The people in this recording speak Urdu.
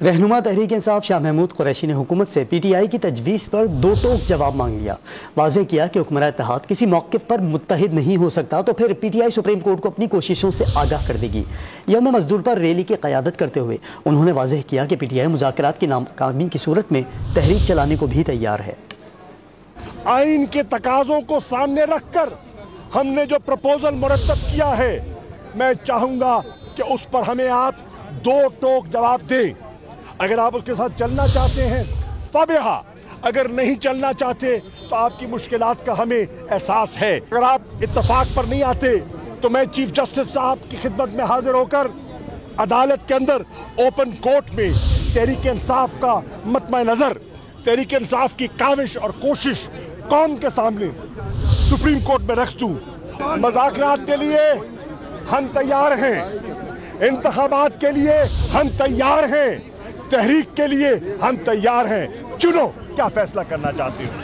رہنما تحریک انصاف شاہ محمود قریشی نے حکومت سے پی ٹی آئی کی تجویز پر دو ٹوک جواب مانگ لیا۔ واضح کیا کہ حکمراں اتحاد کسی موقف پر متحد نہیں ہو سکتا تو پھر P T I supreme court کو اپنی کوششوں سے آگاہ کر دے گی۔ یوم مزدور پر ریلی کی قیادت کرتے ہوئے انہوں نے واضح کیا کہ پی ٹی آئی مذاکرات کی ناکامی کی صورت میں تحریک چلانے کو بھی تیار ہے۔ آئین کے تقاضوں کو سامنے رکھ کر ہم نے جو پروپوزل مرتب کیا ہے، میں چاہوں گا کہ اس پر ہمیں آپ دو ٹوک جواب دیں۔ اگر آپ اس کے ساتھ چلنا چاہتے ہیں فبہا، اگر نہیں چلنا چاہتے تو آپ کی مشکلات کا ہمیں احساس ہے۔ اگر آپ اتفاق پر نہیں آتے تو میں چیف جسٹس صاحب کی خدمت میں حاضر ہو کر عدالت کے اندر اوپن کورٹ میں تحریک انصاف کا مطمع نظر، تحریک انصاف کی کاوش اور کوشش قوم کے سامنے سپریم کورٹ میں رکھ دوں۔ مذاکرات کے لیے ہم تیار ہیں، انتخابات کے لیے ہم تیار ہیں، تحریک کے لیے ہم تیار ہیں۔ چنو کیا فیصلہ کرنا چاہتے ہو۔